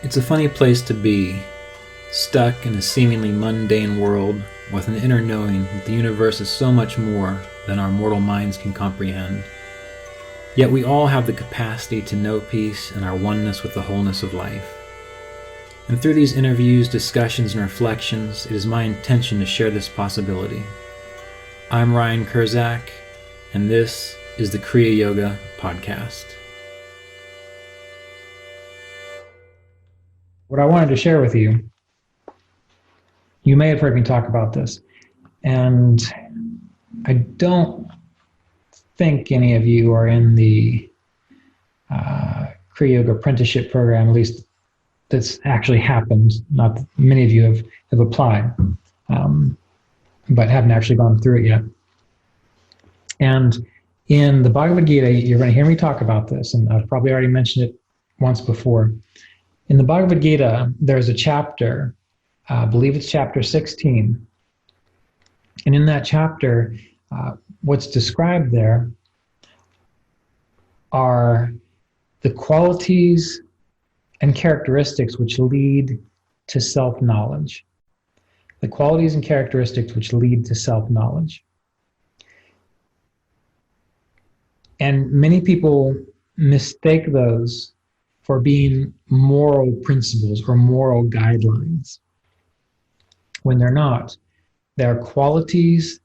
It's a funny place to be, stuck in a seemingly mundane world with an inner knowing that the universe is so much more than our mortal minds can comprehend. Yet we all have the capacity to know peace and our oneness with the wholeness of life. And through these interviews, discussions, and reflections, it is my intention to share this possibility. I'm Ryan Kurczak, and this is the Kriya Yoga podcast. What I wanted to share with you, you may have heard me talk about this, and I don't think any of you are in the Kriya Yoga apprenticeship program, at least that's actually happened. Not many of you have applied, but haven't actually gone through it yet. And in the Bhagavad Gita, you're going to hear me talk about this, and I've probably already mentioned it once before. In the Bhagavad Gita, there's a chapter, I believe it's chapter 16. And in that chapter, what's described there are the qualities and characteristics which lead to self-knowledge. The qualities and characteristics which lead to self-knowledge. And many people mistake those for being moral principles or moral guidelines, when they're not. They're qualities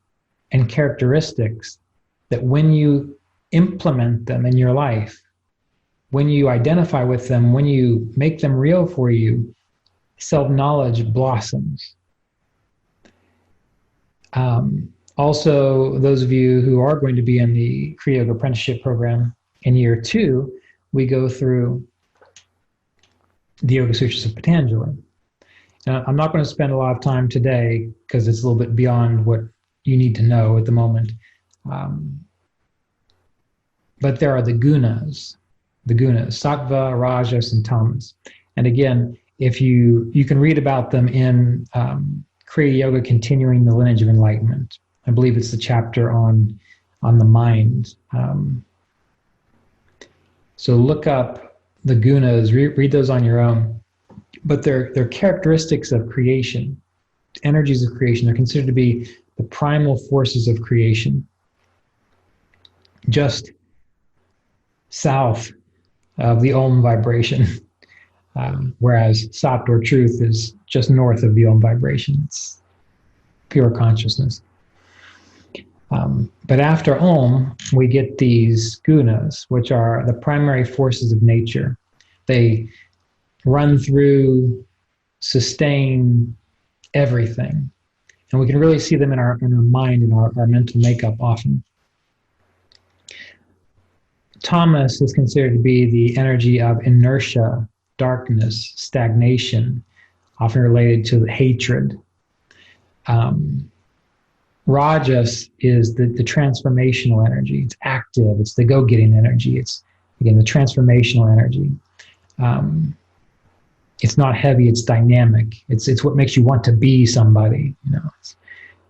and characteristics that when you implement them in your life, when you identify with them, when you make them real for you, self-knowledge blossoms. Also, those of you who are going to be in the Kriya Yoga apprenticeship program, in year 2, we go through the Yoga Sutras of Patanjali. Now, I'm not going to spend a lot of time today because it's a little bit beyond what you need to know at the moment. But there are the gunas, sattva, rajas, and tamas. And again, if you can read about them in Kriya Yoga Continuing the Lineage of Enlightenment. I believe it's the chapter on the mind. So look up the gunas, read those on your own. But they're characteristics of creation, energies of creation. They're considered to be the primal forces of creation. Just south of the Om vibration, whereas Sat or truth is just north of the Om vibration. It's pure consciousness. But after Om, we get these gunas, which are the primary forces of nature. They run through, sustain everything. And we can really see them in our mind and our mental makeup often. Tamas is considered to be the energy of inertia, darkness, stagnation, often related to hatred. Rajas is the transformational energy. It's active. It's the go-getting energy. It's, again, the transformational energy. It's not heavy. It's dynamic. It's what makes you want to be somebody.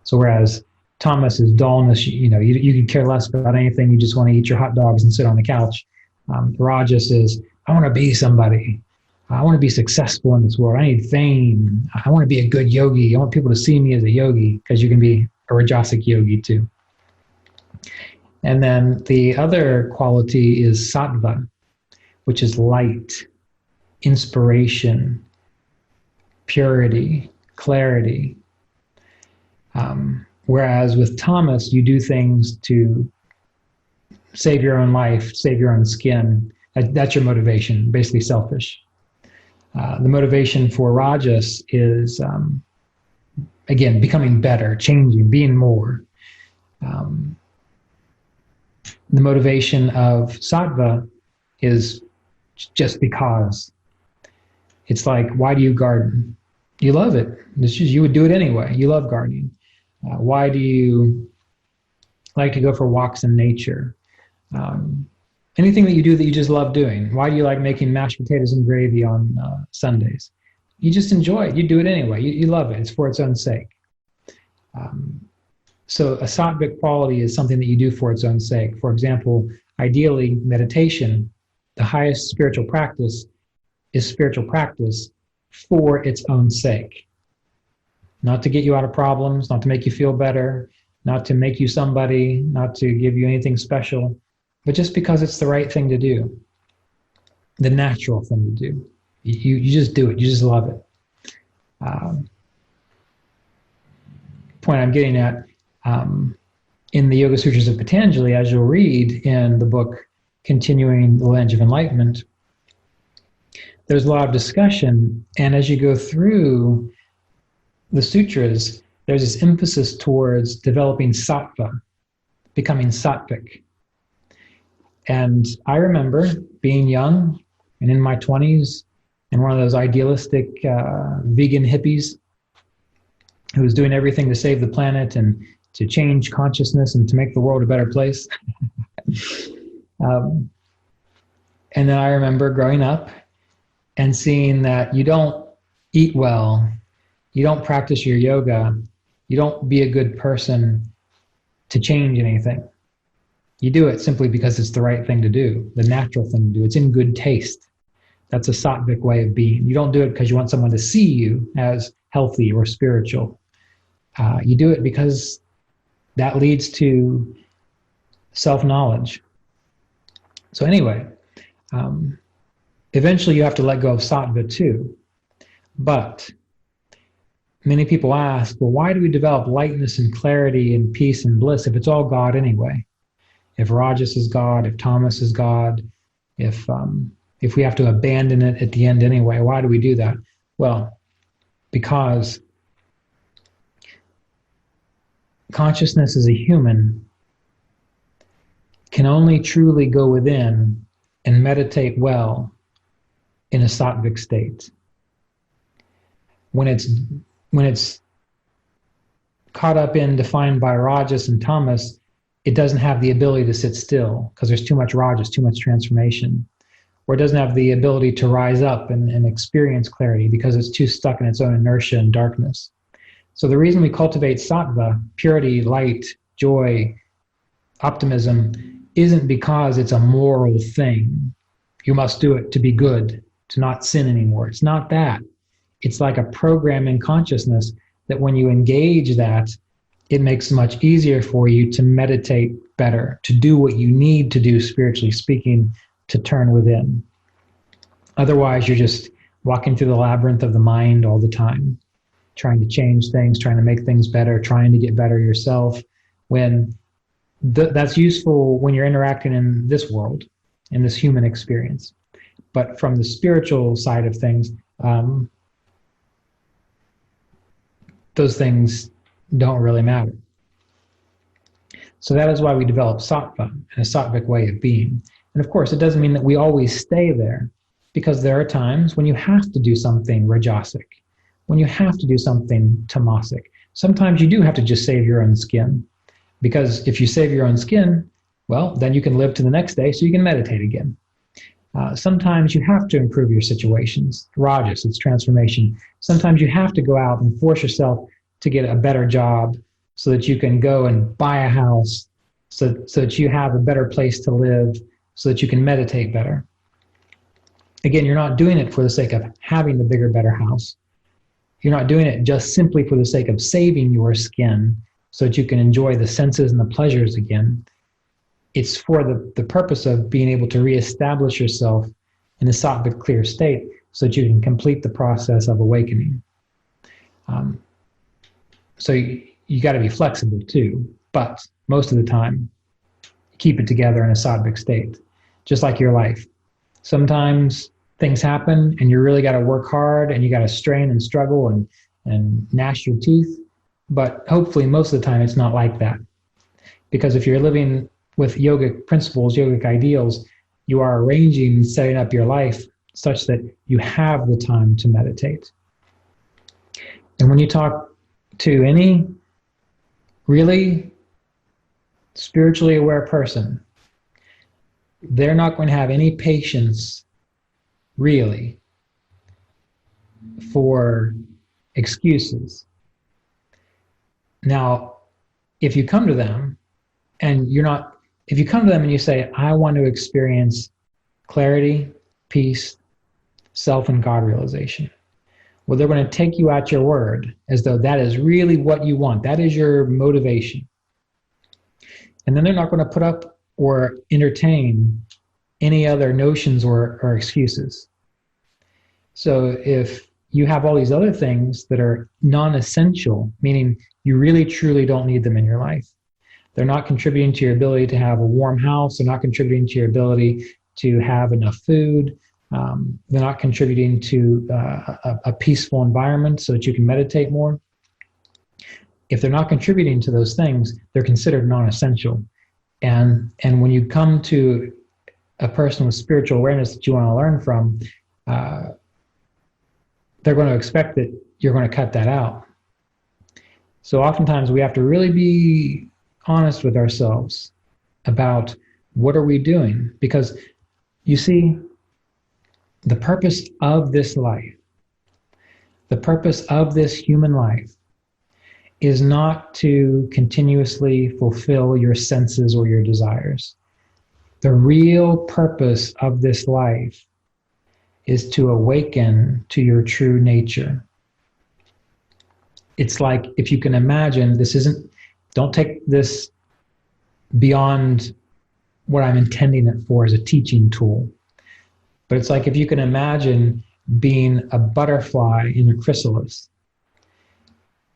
So whereas tamas is dullness. You can care less about anything. You just want to eat your hot dogs and sit on the couch. Rajas is, I want to be somebody. I want to be successful in this world. I need fame. I want to be a good yogi. I want people to see me as a yogi, because you can be a Rajasic yogi too. And then the other quality is sattva, which is light, inspiration, purity, clarity. Whereas with tamas, you do things to save your own life, save your own skin. That's your motivation, basically selfish. The motivation for rajas is, again, becoming better, changing, being more. The motivation of sattva is just because. It's like, why do you garden? You love it. It's just, you would do it anyway. You love gardening. Why do you like to go for walks in nature? Anything that you do that you just love doing. Why do you like making mashed potatoes and gravy on Sundays? You just enjoy it. You do it anyway. You love it. It's for its own sake. So a sattvic quality is something that you do for its own sake. For example, ideally, meditation, the highest spiritual practice, is spiritual practice for its own sake. Not to get you out of problems, not to make you feel better, not to make you somebody, not to give you anything special, but just because it's the right thing to do, the natural thing to do. You just do it. You just love it. Point I'm getting at, in the Yoga Sutras of Patanjali, as you'll read in the book Continuing the Lineage of Enlightenment, there's a lot of discussion, and as you go through the sutras, there's this emphasis towards developing sattva, becoming sattvic. And I remember being young and in my 20s and one of those idealistic vegan hippies who was doing everything to save the planet and to change consciousness and to make the world a better place. And then I remember growing up and seeing that you don't eat well, you don't practice your yoga, you don't be a good person to change anything. You do it simply because it's the right thing to do, the natural thing to do. It's in good taste. That's a sattvic way of being. You don't do it because you want someone to see you as healthy or spiritual. You do it because that leads to self-knowledge. So anyway, eventually you have to let go of sattva too. But many people ask, well, why do we develop lightness and clarity and peace and bliss if it's all God anyway? If Rajas is God, if Tamas is God, if we have to abandon it at the end anyway, why do we do that? Well, because consciousness as a human can only truly go within and meditate well in a sattvic state. When it's caught up in, defined by Rajas and Tamas, it doesn't have the ability to sit still because there's too much Rajas, too much transformation. Or it doesn't have the ability to rise up and experience clarity because it's too stuck in its own inertia and darkness. So the reason we cultivate sattva, purity, light, joy, optimism, isn't because it's a moral thing. You must do it to be good, to not sin anymore. It's not that. It's like a program in consciousness that when you engage that, it makes it much easier for you to meditate better, to do what you need to do, spiritually speaking, to turn within. Otherwise, you're just walking through the labyrinth of the mind all the time, trying to change things, trying to make things better, trying to get better yourself, when that's useful when you're interacting in this world, in this human experience. But from the spiritual side of things, those things don't really matter. So that is why we develop sattva, a sattvic way of being. And of course, it doesn't mean that we always stay there, because there are times when you have to do something rajasic, when you have to do something tamasic. Sometimes you do have to just save your own skin, because if you save your own skin, well, then you can live to the next day so you can meditate again. Sometimes you have to improve your situations. Rajas, it's transformation. Sometimes you have to go out and force yourself to get a better job so that you can go and buy a house, so that you have a better place to live, so that you can meditate better. Again, you're not doing it for the sake of having the bigger, better house. You're not doing it just simply for the sake of saving your skin so that you can enjoy the senses and the pleasures again. It's for the purpose of being able to reestablish yourself in a sattvic clear state so that you can complete the process of awakening. So you got to be flexible too, but most of the time, keep it together in a sattvic state, just like your life. Sometimes things happen and you really got to work hard and you got to strain and struggle and gnash your teeth, but hopefully most of the time it's not like that. Because if you're living with yogic principles, yogic ideals, you are arranging and setting up your life such that you have the time to meditate. And when you talk to any really spiritually aware person, they're not going to have any patience, really, for excuses. Now, if you come to them and you say, I want to experience clarity, peace, self and God realization. Well, they're going to take you at your word as though that is really what you want. That is your motivation. And then they're not going to put up or entertain any other notions or excuses. So if you have all these other things that are non-essential, meaning you really truly don't need them in your life, they're not contributing to your ability to have a warm house, they're not contributing to your ability to have enough food, they're not contributing to a peaceful environment so that you can meditate more. If they're not contributing to those things, they're considered non-essential. And when you come to a person with spiritual awareness that you want to learn from, they're going to expect that you're going to cut that out. So oftentimes we have to really be honest with ourselves about what are we doing? Because you see, the purpose of this life, the purpose of this human life is not to continuously fulfill your senses or your desires. The real purpose of this life is to awaken to your true nature. It's like, if you can imagine, don't take this beyond what I'm intending it for as a teaching tool. But it's like if you can imagine being a butterfly in a chrysalis.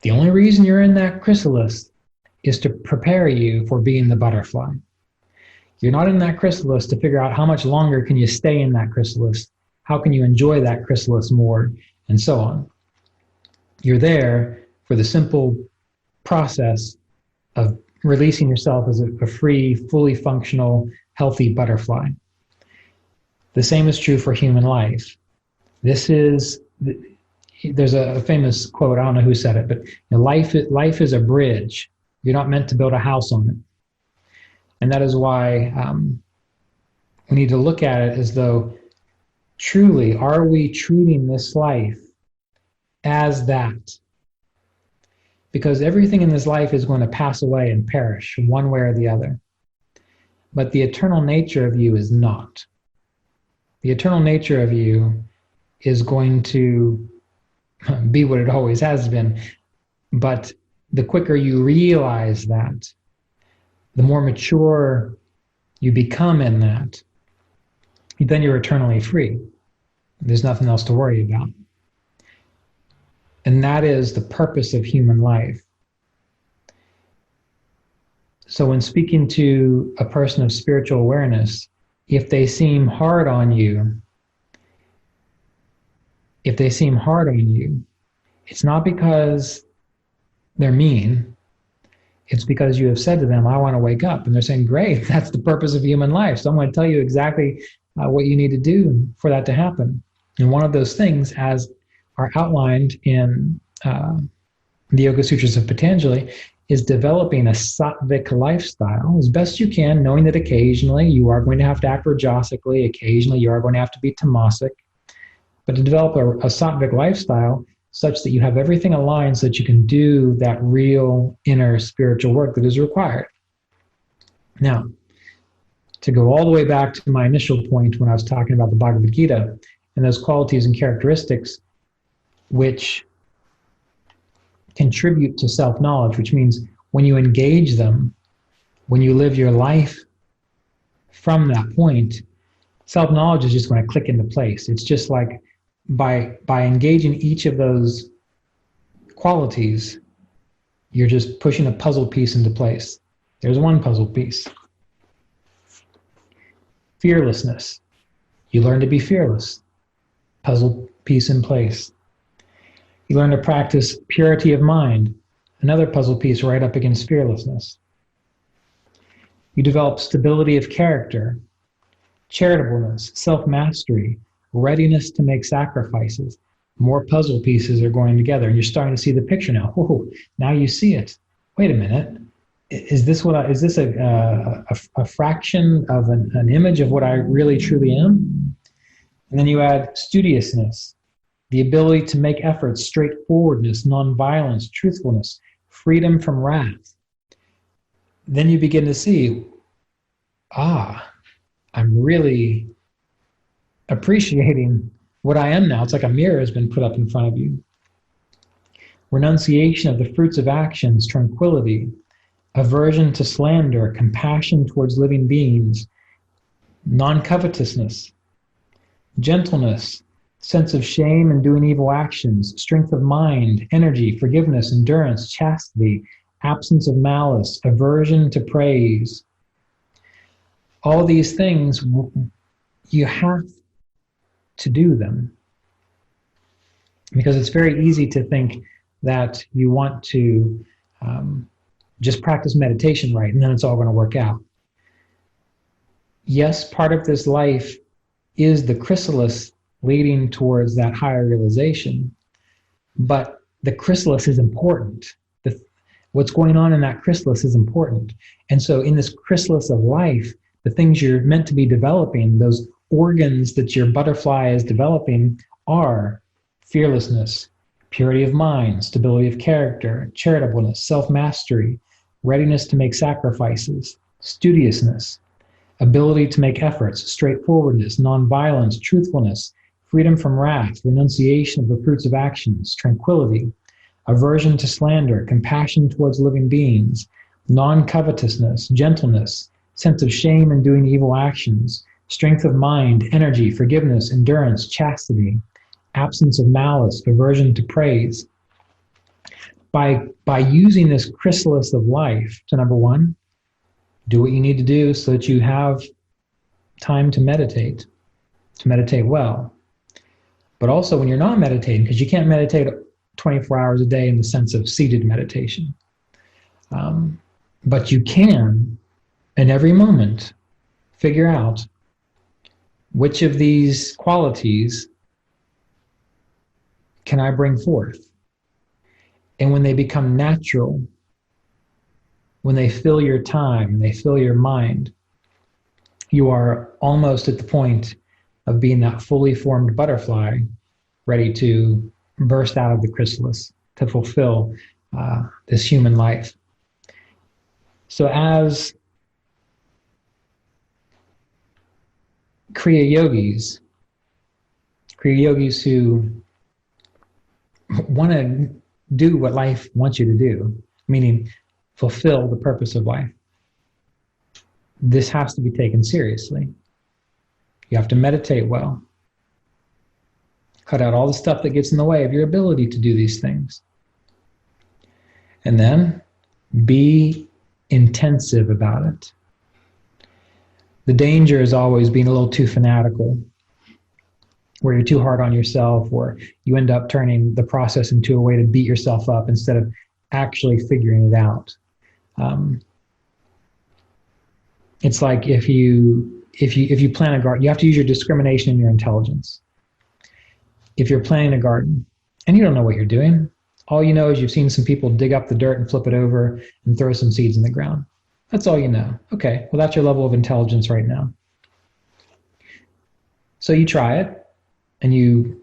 The only reason you're in that chrysalis is to prepare you for being the butterfly. You're not in that chrysalis to figure out how much longer can you stay in that chrysalis, how can you enjoy that chrysalis more, and so on. You're there for the simple process of releasing yourself as a free, fully functional, healthy butterfly. The same is true for human life. There's a famous quote, I don't know who said it, but life is a bridge. You're not meant to build a house on it. And that is why we need to look at it as though, truly, are we treating this life as that? Because everything in this life is going to pass away and perish one way or the other. But the eternal nature of you is not. The eternal nature of you is going to be what it always has been. But the quicker you realize that, the more mature you become in that, then you're eternally free. There's nothing else to worry about. And that is the purpose of human life. So when speaking to a person of spiritual awareness, if they seem hard on you, it's not because they're mean. It's because you have said to them, I want to wake up. And they're saying, great, that's the purpose of human life. So I'm going to tell you exactly what you need to do for that to happen. And one of those things, as are outlined in the Yoga Sutras of Patanjali, is developing a Sattvic lifestyle as best you can, knowing that occasionally you are going to have to act rajasically, occasionally you are going to have to be tamasic, but to develop a Sattvic lifestyle such that you have everything aligned so that you can do that real inner spiritual work that is required. Now, to go all the way back to my initial point when I was talking about the Bhagavad Gita and those qualities and characteristics which contribute to self-knowledge, which means when you engage them, when you live your life from that point, self-knowledge is just going to click into place. It's just like by engaging each of those qualities, you're just pushing a puzzle piece into place. There's one puzzle piece. Fearlessness. You learn to be fearless. Puzzle piece in place. You learn to practice purity of mind. Another puzzle piece right up against fearlessness. You develop stability of character, charitableness, self-mastery, readiness to make sacrifices. More puzzle pieces are going together, and you're starting to see the picture now. Oh, now you see it. Wait a minute. Is this a fraction of an image of what I really truly am? And then you add studiousness, the ability to make efforts, straightforwardness, nonviolence, truthfulness, freedom from wrath. Then you begin to see, I'm really appreciating what I am now. It's like a mirror has been put up in front of you. Renunciation of the fruits of actions, tranquility, aversion to slander, compassion towards living beings, non-covetousness, gentleness, sense of shame in doing evil actions, strength of mind, energy, forgiveness, endurance, chastity, absence of malice, aversion to praise. All these things, you have to do them. Because it's very easy to think that you want to just practice meditation right, and then it's all going to work out. Yes, part of this life is the chrysalis leading towards that higher realization, but the chrysalis is important. What's going on in that chrysalis is important. And so in this chrysalis of life, the things you're meant to be developing, those organs that your butterfly is developing, are fearlessness, purity of mind, stability of character, charitableness, self-mastery, readiness to make sacrifices, studiousness, ability to make efforts, straightforwardness, nonviolence, truthfulness, freedom from wrath, renunciation of the fruits of actions, tranquility, aversion to slander, compassion towards living beings, non-covetousness, gentleness, sense of shame in doing evil actions, strength of mind, energy, forgiveness, endurance, chastity, absence of malice, aversion to praise. By using this chrysalis of life to, number one, do what you need to do so that you have time to meditate well. But also when you're not meditating, because you can't meditate 24 hours a day in the sense of seated meditation. But you can, in every moment, figure out which of these qualities can I bring forth. And when they become natural, when they fill your time and they fill your mind, you are almost at the point of being that fully formed butterfly ready to burst out of the chrysalis to fulfill this human life. So as Kriya Yogis who want to do what life wants you to do, meaning fulfill the purpose of life, this has to be taken seriously. You have to meditate well. Cut out all the stuff that gets in the way of your ability to do these things. And then be intensive about it. The danger is always being a little too fanatical, where you're too hard on yourself, or you end up turning the process into a way to beat yourself up instead of actually figuring it out. It's like if you plant a garden, you have to use your discrimination and your intelligence. If you're planting a garden and you don't know what you're doing, all you know is you've seen some people dig up the dirt and flip it over and throw some seeds in the ground. That's all you know. Okay, well, that's your level of intelligence right now. So you try it and you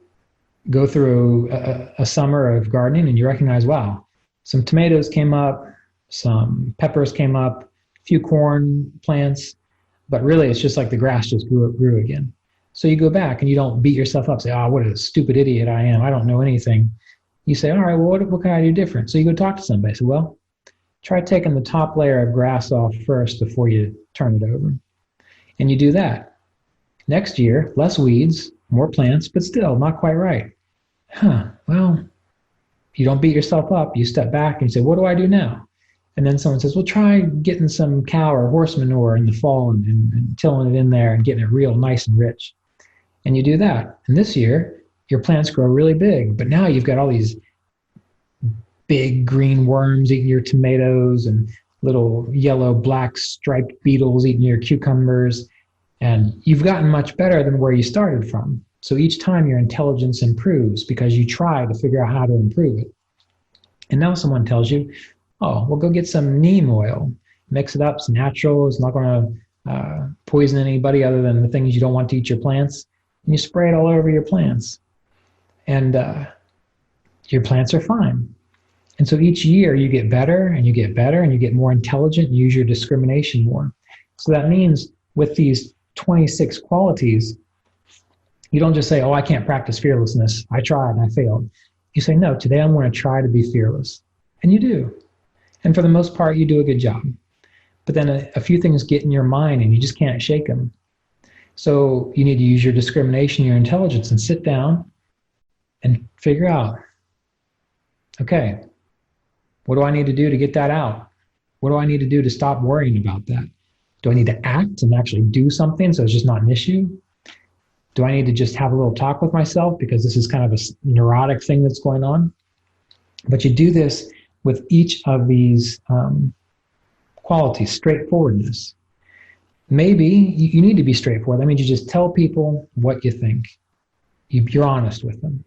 go through a summer of gardening and you recognize, wow, some tomatoes came up, some peppers came up, a few corn plants, but really it's just like the grass just grew again. So you go back and you don't beat yourself up, say, oh, what a stupid idiot I am. I don't know anything. You say, all right, well, what can I do different? So you go talk to somebody. Say, well, try taking the top layer of grass off first before you turn it over. And you do that. Next year, less weeds, more plants, but still not quite right. Well, you don't beat yourself up. You step back and you say, what do I do now? And then someone says, well, try getting some cow or horse manure in the fall and tilling it in there and getting it real nice and rich. And you do that. And this year, your plants grow really big. But now you've got all these big green worms eating your tomatoes and little yellow, black striped beetles eating your cucumbers. And you've gotten much better than where you started from. So each time your intelligence improves because you try to figure out how to improve it. And now someone tells you, oh, well, go get some neem oil. Mix it up. It's natural. It's not going to poison anybody other than the things you don't want to eat your plants. And you spray it all over your plants. And your plants are fine. And so each year you get better and you get better and you get more intelligent and use your discrimination more. So that means with these 26 qualities, You don't just say, oh, I can't practice fearlessness. I tried and I failed. You say, no, today I'm going to try to be fearless. And you do. And for the most part, you do a good job. But then a few things get in your mind and you just can't shake them. So you need to use your discrimination, your intelligence, and sit down and figure out, okay, what do I need to do to get that out? What do I need to do to stop worrying about that? Do I need to act and actually do something so it's just not an issue? Do I need to just have a little talk with myself because this is kind of a neurotic thing that's going on? But you do this with each of these qualities, straightforwardness. Maybe you need to be straightforward. That means you just tell people what you think. You're honest with them.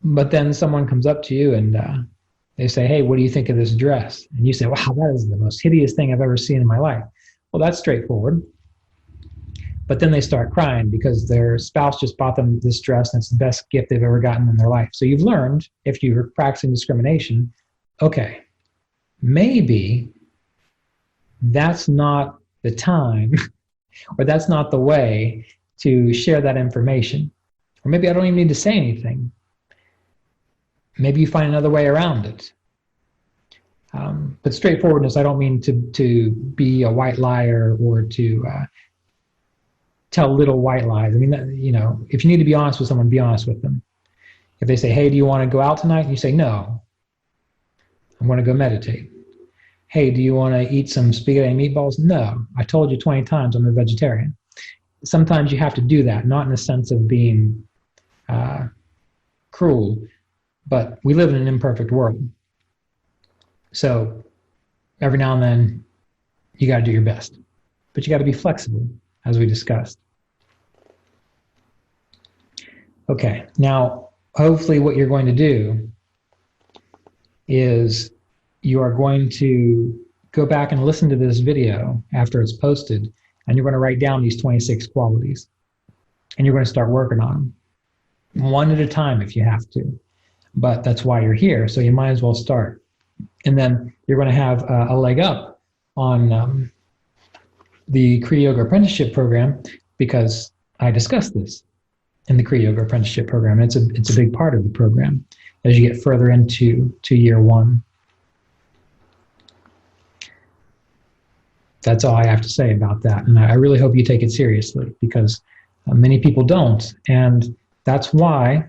But then someone comes up to you and they say, hey, what do you think of this dress? And you say, wow, that is the most hideous thing I've ever seen in my life. Well, that's straightforward. But then they start crying because their spouse just bought them this dress and it's the best gift they've ever gotten in their life. So you've learned, if you're practicing discrimination, okay, maybe that's not the time or that's not the way to share that information. Or maybe I don't even need to say anything. Maybe you find another way around it. But straightforwardness, I don't mean to be a white liar or to tell little white lies. I mean, if you need to be honest with someone, be honest with them. If they say, hey, do you want to go out tonight? And you say, no, I'm going to go meditate. Hey, do you want to eat some spaghetti and meatballs? No, I told you 20 times I'm a vegetarian. Sometimes you have to do that, not in the sense of being cruel, but we live in an imperfect world. So every now and then, you got to do your best. But you got to be flexible, as we discussed. Okay, now, hopefully what you're going to do is you are going to go back and listen to this video after it's posted, and you're going to write down these 26 qualities. And you're going to start working on them, one at a time if you have to. But that's why you're here, so you might as well start. And then you're going to have a leg up on the Kriya Yoga Apprenticeship Program because I discussed this in the Kriya Yoga Apprenticeship Program. And it's a big part of the program as you get further into year one. That's all I have to say about that. And I really hope you take it seriously because many people don't. And that's why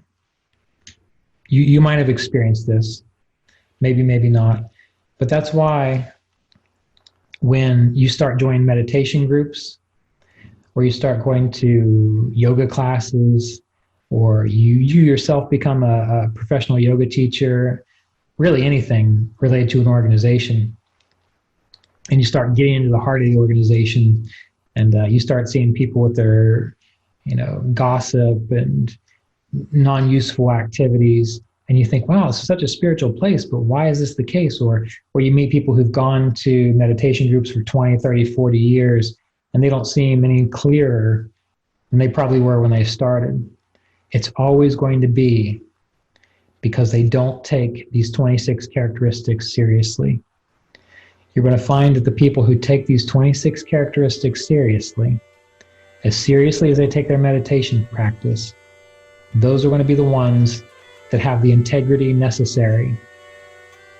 you might have experienced this, maybe not. But that's why when you start joining meditation groups or you start going to yoga classes or you yourself become a professional yoga teacher, really anything related to an organization, and you start getting into the heart of the organization and you start seeing people with their, gossip and non-useful activities, and you think, wow, this is such a spiritual place, but why is this the case? Or you meet people who've gone to meditation groups for 20, 30, 40 years, and they don't seem any clearer than they probably were when they started. It's always going to be because they don't take these 26 characteristics seriously. You're going to find that the people who take these 26 characteristics seriously as they take their meditation practice, those are going to be the ones that have the integrity necessary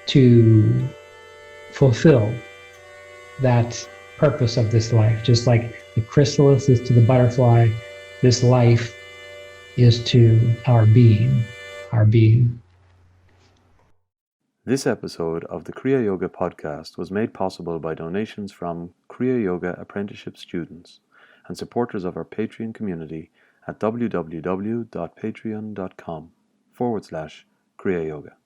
to fulfill that purpose of this life. Just like the chrysalis is to the butterfly, this life is to our being. This episode of the Kriya Yoga podcast was made possible by donations from Kriya Yoga apprenticeship students and supporters of our Patreon community at www.patreon.com/Kriya Yoga.